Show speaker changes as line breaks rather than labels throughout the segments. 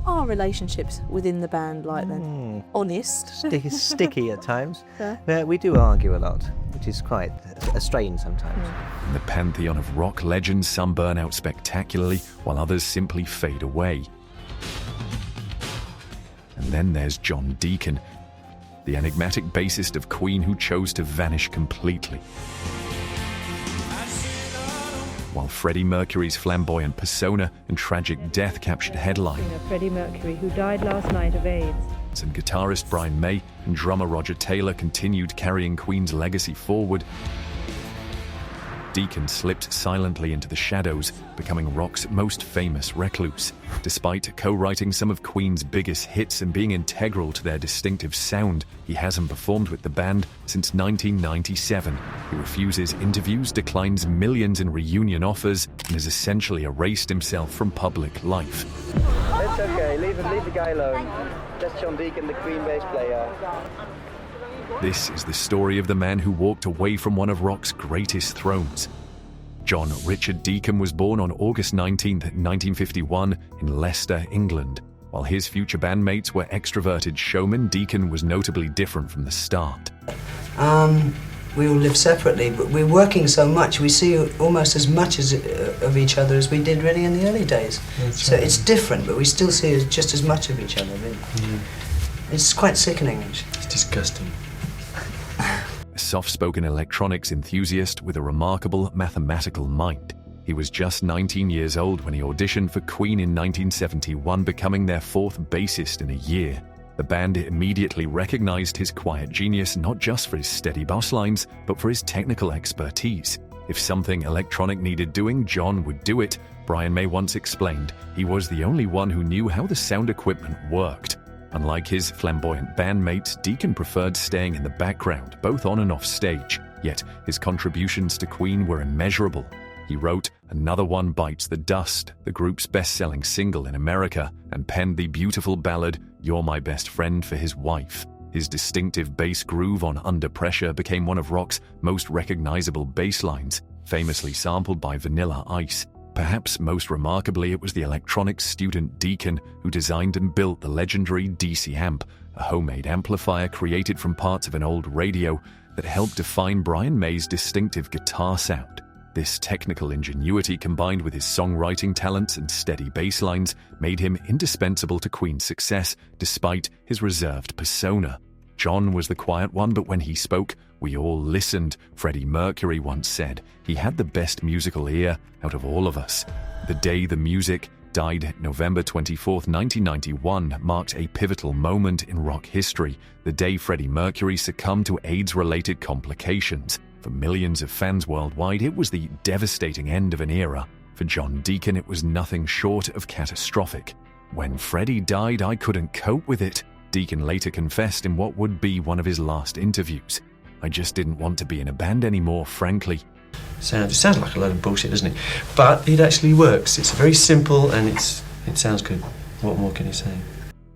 are relationships within the band like then? Honest?
Sticky at times.
Yeah.
We do argue a lot, which is quite a strain sometimes.
In the pantheon of rock legends, some burn out spectacularly, while others simply fade away. And then there's John Deacon, the enigmatic bassist of Queen who chose to vanish completely. While Freddie Mercury's flamboyant persona and tragic death captured headlines,
Freddie Mercury, who died last night of AIDS.
And guitarist Brian May and drummer Roger Taylor continued carrying Queen's legacy forward, Deacon slipped silently into the shadows, becoming rock's most famous recluse. Despite co-writing some of Queen's biggest hits and being integral to their distinctive sound, he hasn't performed with the band since 1997. He refuses interviews, declines millions in reunion offers, and has essentially erased himself from public life.
It's okay, leave the guy alone. That's John Deacon, the Queen bass player.
This is the story of the man who walked away from one of rock's greatest thrones. John Richard Deacon was born on August 19, 1951 in Leicester, England. While his future bandmates were extroverted showmen, Deacon was notably different from the start.
We all live separately, but we're working so much, we see almost as much of each other as we did really in the early days. So it's different, but we still see just as much of each other. Really. Yeah. It's quite sickening, actually.
It's disgusting.
A soft-spoken electronics enthusiast with a remarkable mathematical mind. He was just 19 years old when he auditioned for Queen in 1971, becoming their fourth bassist in a year. The band immediately recognized his quiet genius not just for his steady bass lines, but for his technical expertise. If something electronic needed doing, John would do it. Brian May once explained, he was the only one who knew how the sound equipment worked. Unlike his flamboyant bandmates, Deacon preferred staying in the background, both on and off stage. Yet his contributions to Queen were immeasurable. He wrote Another One Bites the Dust, the group's best-selling single in America, and penned the beautiful ballad You're My Best Friend for his wife. His distinctive bass groove on Under Pressure became one of rock's most recognizable bass lines, famously sampled by Vanilla Ice. Perhaps most remarkably, it was the electronics student Deacon who designed and built the legendary DC amp, a homemade amplifier created from parts of an old radio that helped define Brian May's distinctive guitar sound. This technical ingenuity, combined with his songwriting talents and steady bass lines, made him indispensable to Queen's success, despite his reserved persona. John was the quiet one, but when he spoke, we all listened. Freddie Mercury once said he had the best musical ear out of all of us. The day the music died, November 24, 1991, marked a pivotal moment in rock history, the day Freddie Mercury succumbed to AIDS-related complications. For millions of fans worldwide, it was the devastating end of an era. For John Deacon, it was nothing short of catastrophic. When Freddie died, I couldn't cope with it. Deacon later confessed in what would be one of his last interviews. I just didn't want to be in a band anymore, frankly.
It sounds like a load of bullshit, doesn't it? But it actually works. It's very simple and it sounds good. What more can you say?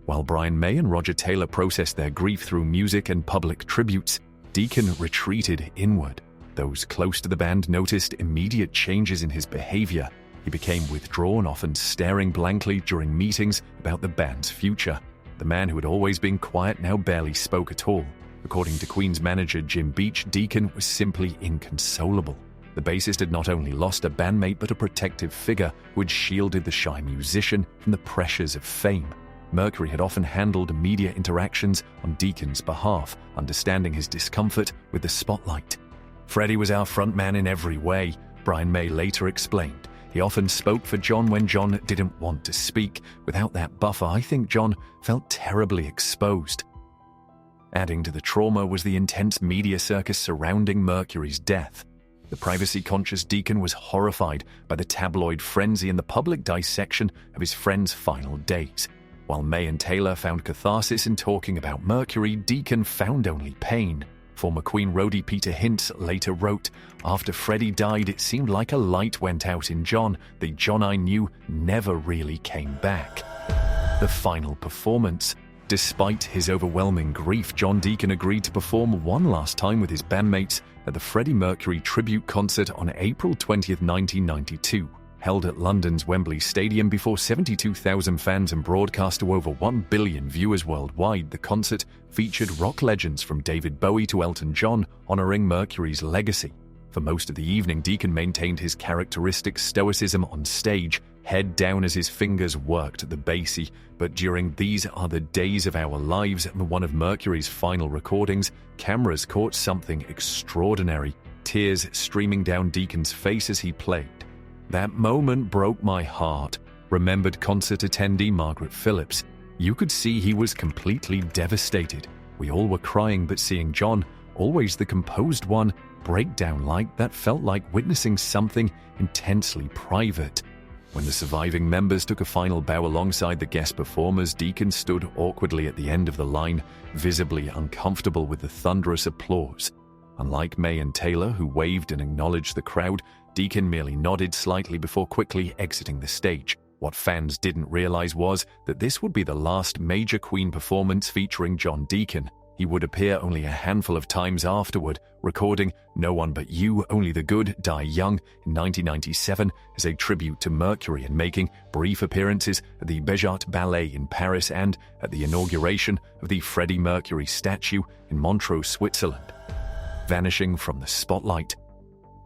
While Brian May and Roger Taylor processed their grief through music and public tributes, Deacon retreated inward. Those close to the band noticed immediate changes in his behavior. He became withdrawn, often staring blankly during meetings about the band's future. The man who had always been quiet now barely spoke at all. According to Queen's manager Jim Beach, Deacon was simply inconsolable. The bassist had not only lost a bandmate but a protective figure who had shielded the shy musician from the pressures of fame. Mercury had often handled media interactions on Deacon's behalf, understanding his discomfort with the spotlight. Freddie was our frontman in every way, Brian May later explained. He often spoke for John when John didn't want to speak. Without that buffer, I think John felt terribly exposed. Adding to the trauma was the intense media circus surrounding Mercury's death. The privacy-conscious Deacon was horrified by the tabloid frenzy and the public dissection of his friend's final days. While May and Taylor found catharsis in talking about Mercury, Deacon found only pain. Former Queen roadie Peter Hintz later wrote, "After Freddie died, it seemed like a light went out in John. The John I knew never really came back." The final performance. Despite his overwhelming grief, John Deacon agreed to perform one last time with his bandmates at the Freddie Mercury tribute concert on April 20, 1992. held at London's Wembley Stadium before 72,000 fans and broadcast to over 1 billion viewers worldwide. The concert featured rock legends from David Bowie to Elton John, honoring Mercury's legacy. For most of the evening, Deacon maintained his characteristic stoicism on stage, head down as his fingers worked the bassy. But during These Are the Days of Our Lives, one of Mercury's final recordings, cameras caught something extraordinary, tears streaming down Deacon's face as he played. That moment broke my heart, remembered concert attendee Margaret Phillips. You could see he was completely devastated. We all were crying, but seeing John, always the composed one, break down like that felt like witnessing something intensely private. When the surviving members took a final bow alongside the guest performers, Deacon stood awkwardly at the end of the line, visibly uncomfortable with the thunderous applause. Unlike May and Taylor, who waved and acknowledged the crowd, Deacon merely nodded slightly before quickly exiting the stage. What fans didn't realize was that this would be the last major Queen performance featuring John Deacon. He would appear only a handful of times afterward, recording No One But You, Only the Good, Die Young in 1997 as a tribute to Mercury, and making brief appearances at the Béjart Ballet in Paris and at the inauguration of the Freddie Mercury statue in Montreux, Switzerland. Vanishing from the spotlight.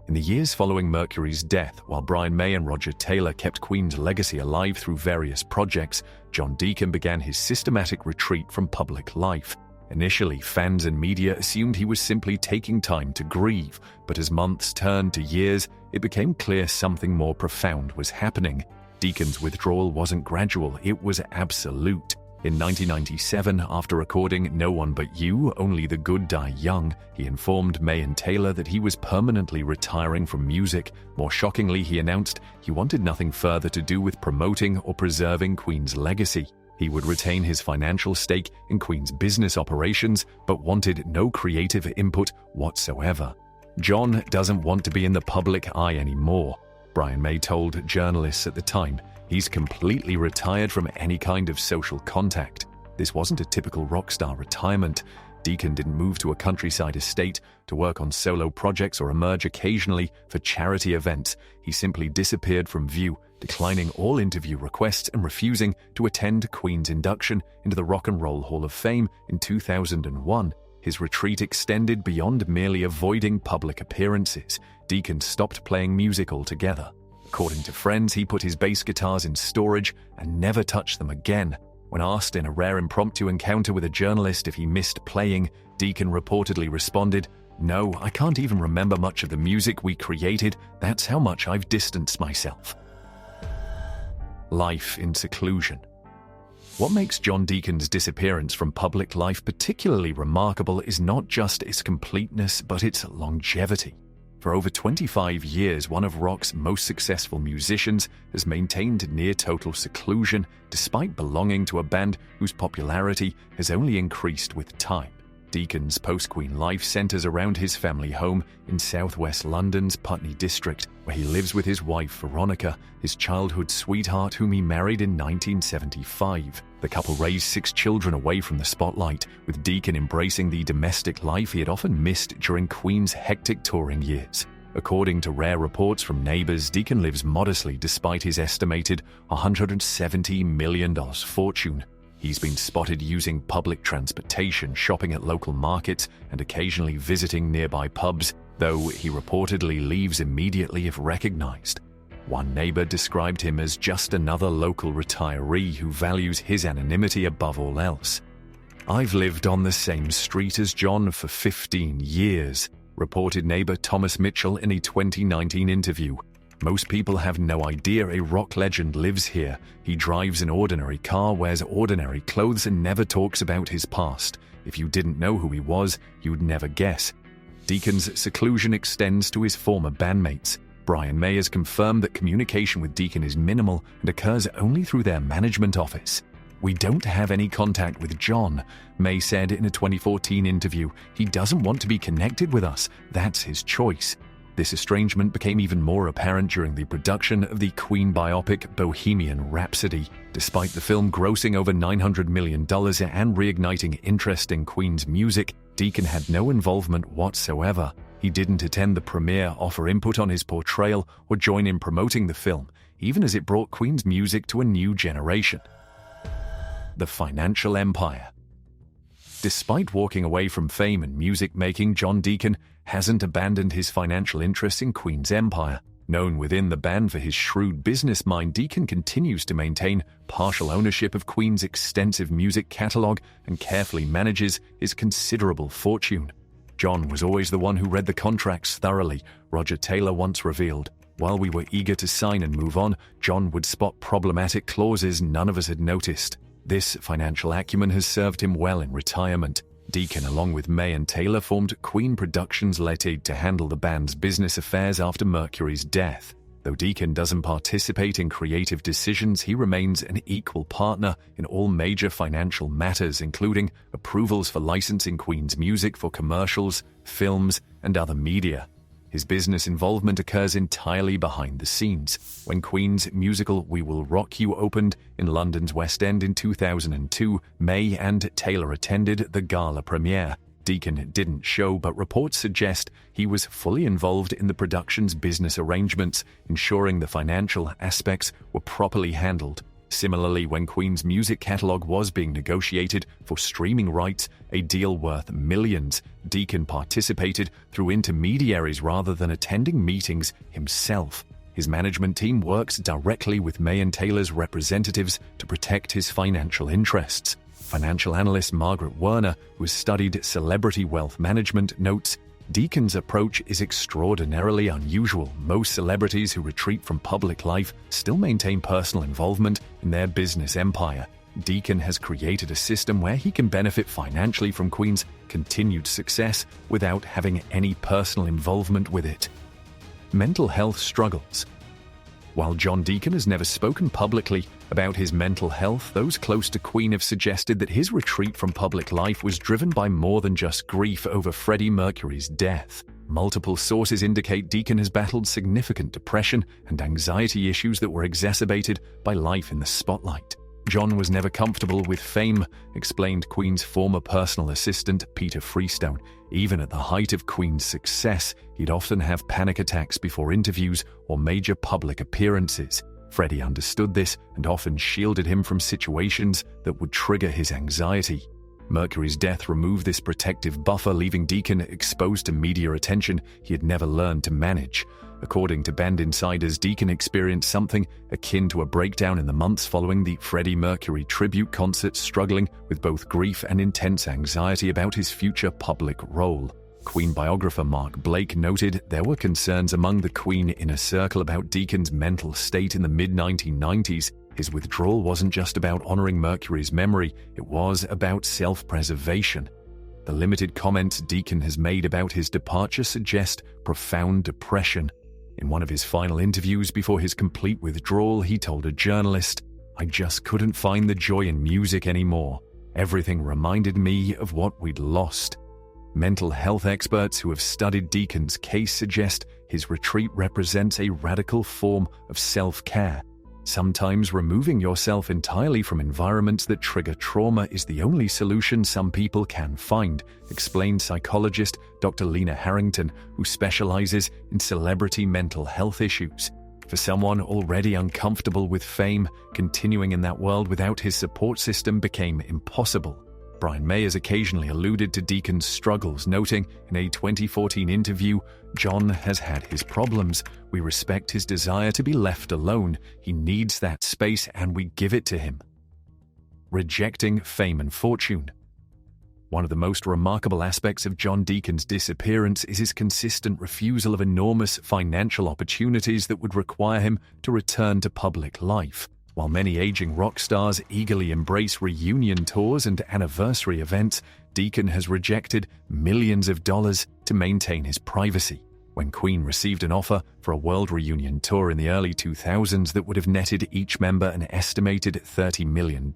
In the years following Mercury's death, while Brian May and Roger Taylor kept Queen's legacy alive through various projects, John Deacon began his systematic retreat from public life. Initially, fans and media assumed he was simply taking time to grieve, but as months turned to years, it became clear something more profound was happening. Deacon's withdrawal wasn't gradual, it was absolute. In 1997, after recording No One But You, Only the Good Die Young, he informed May and Taylor that he was permanently retiring from music. More shockingly, he announced he wanted nothing further to do with promoting or preserving Queen's legacy. He would retain his financial stake in Queen's business operations, but wanted no creative input whatsoever. John doesn't want to be in the public eye anymore, Brian May told journalists at the time. He's completely retired from any kind of social contact. This wasn't a typical rock star retirement. Deacon didn't move to a countryside estate to work on solo projects or emerge occasionally for charity events. He simply disappeared from view, declining all interview requests and refusing to attend Queen's induction into the Rock and Roll Hall of Fame in 2001. His retreat extended beyond merely avoiding public appearances. Deacon stopped playing music altogether. According to friends, he put his bass guitars in storage and never touched them again. When asked in a rare impromptu encounter with a journalist if he missed playing, Deacon reportedly responded, "No, I can't even remember much of the music we created. That's how much I've distanced myself." Life in seclusion. What makes John Deacon's disappearance from public life particularly remarkable is not just its completeness, but its longevity. For over 25 years, one of rock's most successful musicians has maintained near-total seclusion despite belonging to a band whose popularity has only increased with time. Deacon's post-Queen life centres around his family home in southwest London's Putney district, where he lives with his wife Veronica, his childhood sweetheart whom he married in 1975. The couple raised 6 children away from the spotlight, with Deacon embracing the domestic life he had often missed during Queen's hectic touring years. According to rare reports from neighbours, Deacon lives modestly despite his estimated $170 million fortune. He's been spotted using public transportation, shopping at local markets, and occasionally visiting nearby pubs, though he reportedly leaves immediately if recognized. One neighbor described him as just another local retiree who values his anonymity above all else. "I've lived on the same street as John for 15 years, reported neighbor Thomas Mitchell in a 2019 interview. "Most people have no idea a rock legend lives here. He drives an ordinary car, wears ordinary clothes, and never talks about his past. If you didn't know who he was, you'd never guess." Deacon's seclusion extends to his former bandmates. Brian May has confirmed that communication with Deacon is minimal and occurs only through their management office. "We don't have any contact with John," May said in a 2014 interview. "He doesn't want to be connected with us. That's his choice." This estrangement became even more apparent during the production of the Queen biopic Bohemian Rhapsody. Despite the film grossing over $900 million and reigniting interest in Queen's music, Deacon had no involvement whatsoever. He didn't attend the premiere, offer input on his portrayal, or join in promoting the film. even as it brought Queen's music to a new generation. The financial empire. Despite walking away from fame and music making, John Deacon hasn't abandoned his financial interests in Queen's empire. Known within the band for his shrewd business mind, Deacon continues to maintain partial ownership of Queen's extensive music catalogue and carefully manages his considerable fortune. John was always the one who read the contracts thoroughly, Roger Taylor once revealed. While we were eager to sign and move on, John would spot problematic clauses none of us had noticed. This financial acumen has served him well in retirement. Deacon, along with May and Taylor, formed Queen Productions Limited to handle the band's business affairs after Mercury's death. Though Deacon doesn't participate in creative decisions, he remains an equal partner in all major financial matters, including approvals for licensing Queen's music for commercials, films, and other media. His business involvement occurs entirely behind the scenes. When Queen's musical We Will Rock You opened in London's West End in 2002, May and Taylor attended the gala premiere. Deacon didn't show, but reports suggest he was fully involved in the production's business arrangements, ensuring the financial aspects were properly handled. Similarly, when Queen's music catalogue was being negotiated for streaming rights, a deal worth millions, Deacon participated through intermediaries rather than attending meetings himself. His management team works directly with May and Taylor's representatives to protect his financial interests. Financial analyst Margaret Werner, who has studied celebrity wealth management, notes, Deacon's approach is extraordinarily unusual. Most celebrities who retreat from public life still maintain personal involvement in their business empire. Deacon has created a system where he can benefit financially from Queen's continued success without having any personal involvement with it. Mental health struggles. While John Deacon has never spoken publicly about his mental health, those close to Queen have suggested that his retreat from public life was driven by more than just grief over Freddie Mercury's death. Multiple sources indicate Deacon has battled significant depression and anxiety issues that were exacerbated by life in the spotlight. John was never comfortable with fame, explained Queen's former personal assistant Peter Freestone. Even at the height of Queen's success, he'd often have panic attacks before interviews or major public appearances. Freddie understood this and often shielded him from situations that would trigger his anxiety. Mercury's death removed this protective buffer, leaving Deacon exposed to media attention he had never learned to manage. According to band insiders, Deacon experienced something akin to a breakdown in the months following the Freddie Mercury tribute concert, struggling with both grief and intense anxiety about his future public role. Queen biographer Mark Blake noted there were concerns among the Queen inner circle about Deacon's mental state in the mid-1990s. His withdrawal wasn't just about honoring Mercury's memory, it was about self-preservation. The limited comments Deacon has made about his departure suggest profound depression. In one of his final interviews before his complete withdrawal, he told a journalist, "I just couldn't find the joy in music anymore. Everything reminded me of what we'd lost." Mental health experts who have studied Deacon's case suggest his retreat represents a radical form of self-care. Sometimes removing yourself entirely from environments that trigger trauma is the only solution some people can find, explained psychologist Dr. Lena Harrington, who specializes in celebrity mental health issues. For someone already uncomfortable with fame, continuing in that world without his support system became impossible. Brian May has occasionally alluded to Deacon's struggles, noting in a 2014 interview, "John has had his problems. We respect his desire to be left alone. He needs that space and we give it to him." Rejecting fame and fortune. One of the most remarkable aspects of John Deacon's disappearance is his consistent refusal of enormous financial opportunities that would require him to return to public life. While many aging rock stars eagerly embrace reunion tours and anniversary events, Deacon has rejected millions of dollars to maintain his privacy. When Queen received an offer for a world reunion tour in the early 2000s that would have netted each member an estimated $30 million,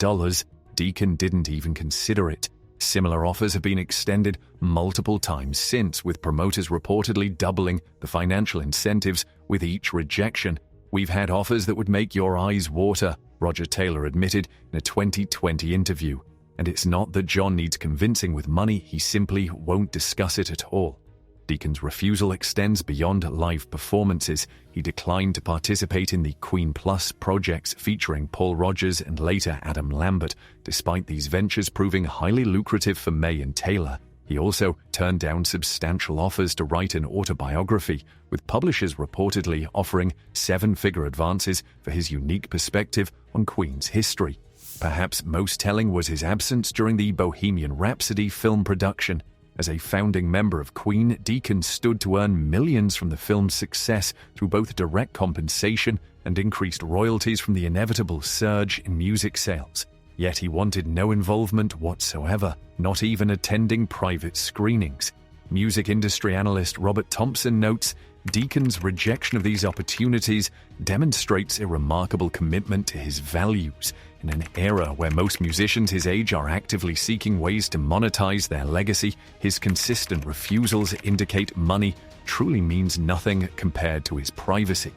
Deacon didn't even consider it. Similar offers have been extended multiple times since, with promoters reportedly doubling the financial incentives with each rejection. "We've had offers that would make your eyes water," Roger Taylor admitted in a 2020 interview. And it's not that John needs convincing with money, he simply won't discuss it at all. Deacon's refusal extends beyond live performances. He declined to participate in the Queen Plus projects featuring Paul Rodgers and later Adam Lambert, despite these ventures proving highly lucrative for May and Taylor. He also turned down substantial offers to write an autobiography, with publishers reportedly offering 7-figure advances for his unique perspective on Queen's history. Perhaps most telling was his absence during the Bohemian Rhapsody film production. As a founding member of Queen, Deacon stood to earn millions from the film's success through both direct compensation and increased royalties from the inevitable surge in music sales. Yet he wanted no involvement whatsoever, not even attending private screenings. Music industry analyst Robert Thompson notes, Deacon's rejection of these opportunities demonstrates a remarkable commitment to his values. In an era where most musicians his age are actively seeking ways to monetize their legacy, his consistent refusals indicate money truly means nothing compared to his privacy.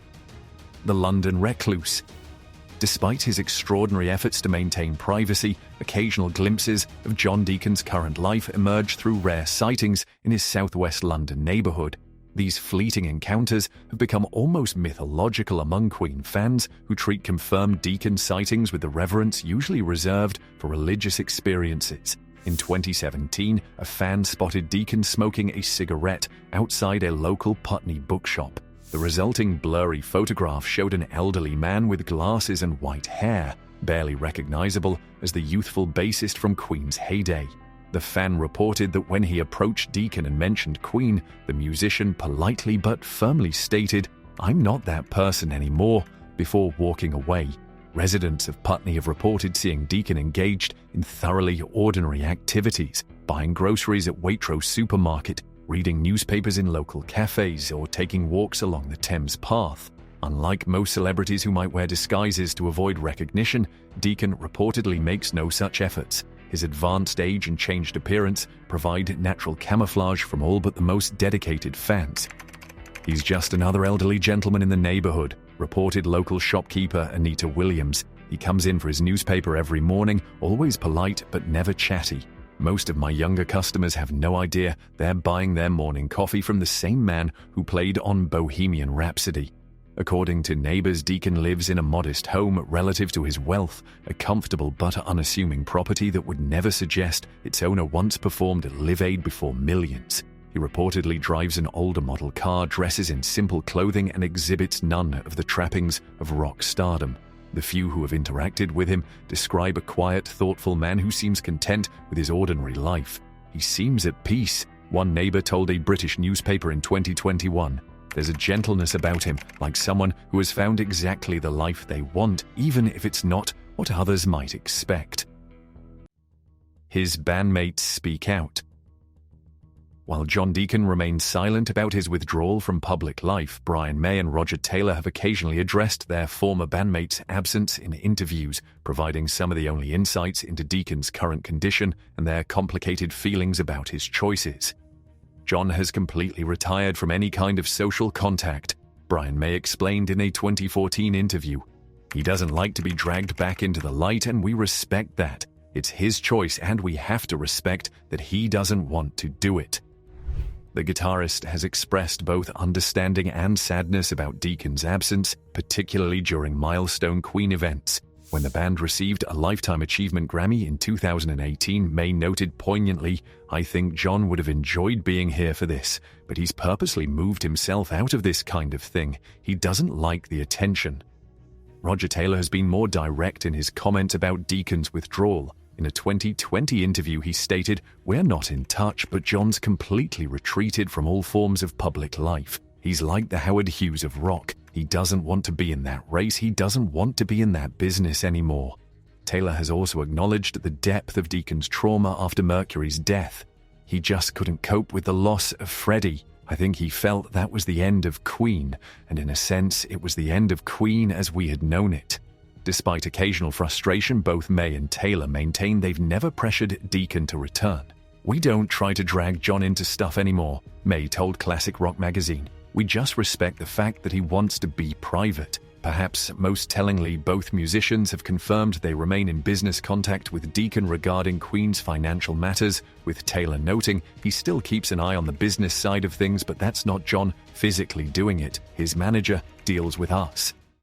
The London recluse. Despite his extraordinary efforts to maintain privacy, occasional glimpses of John Deacon's current life emerge through rare sightings in his southwest London neighbourhood. These fleeting encounters have become almost mythological among Queen fans who treat confirmed Deacon sightings with the reverence usually reserved for religious experiences. In 2017, a fan spotted Deacon smoking a cigarette outside a local Putney bookshop. The resulting blurry photograph showed an elderly man with glasses and white hair, barely recognizable as the youthful bassist from Queen's heyday. The fan reported that when he approached Deacon and mentioned Queen, the musician politely but firmly stated, "I'm not that person anymore," before walking away. Residents of Putney have reported seeing Deacon engaged in thoroughly ordinary activities, buying groceries at Waitrose supermarket, reading newspapers in local cafes, or taking walks along the Thames path. Unlike most celebrities who might wear disguises to avoid recognition, Deacon reportedly makes no such efforts. His advanced age and changed appearance provide natural camouflage from all but the most dedicated fans. "He's just another elderly gentleman in the neighborhood," reported local shopkeeper Anita Williams. "He comes in for his newspaper every morning, always polite but never chatty. Most of my younger customers have no idea they're buying their morning coffee from the same man who played on Bohemian Rhapsody." According to neighbors, Deacon lives in a modest home relative to his wealth, a comfortable but unassuming property that would never suggest its owner once performed Live Aid before millions. He reportedly drives an older model car, dresses in simple clothing, and exhibits none of the trappings of rock stardom. The few who have interacted with him describe a quiet, thoughtful man who seems content with his ordinary life. "He seems at peace," one neighbor told a British newspaper in 2021. "There's a gentleness about him, like someone who has found exactly the life they want, even if it's not what others might expect." His bandmates speak out. While John Deacon remains silent about his withdrawal from public life, Brian May and Roger Taylor have occasionally addressed their former bandmates' absence in interviews, providing some of the only insights into Deacon's current condition and their complicated feelings about his choices. "John has completely retired from any kind of social contact," Brian May explained in a 2014 interview. "He doesn't like to be dragged back into the light, and we respect that. It's his choice, and we have to respect that he doesn't want to do it." The guitarist has expressed both understanding and sadness about Deacon's absence, particularly during milestone Queen events. When the band received a Lifetime Achievement Grammy in 2018, May noted poignantly, "I think John would have enjoyed being here for this, but he's purposely moved himself out of this kind of thing. He doesn't like the attention." Roger Taylor has been more direct in his comment about Deacon's withdrawal. In a 2020 interview, he stated, "We're not in touch, but John's completely retreated from all forms of public life. He's like the Howard Hughes of rock. He doesn't want to be in that race. He doesn't want to be in that business anymore." Taylor has also acknowledged the depth of Deacon's trauma after Mercury's death. "He just couldn't cope with the loss of Freddie. I think he felt that was the end of Queen, and in a sense, it was the end of Queen as we had known it." Despite occasional frustration, both May and Taylor maintain they've never pressured Deacon to return. "We don't try to drag John into stuff anymore," May told Classic Rock magazine. "We just respect the fact that he wants to be private. Perhaps most tellingly, both musicians have confirmed they remain in business contact with Deacon regarding Queen's financial matters, with Taylor noting he still keeps an eye on the business side of things, but that's not John physically doing it. His manager deals with us.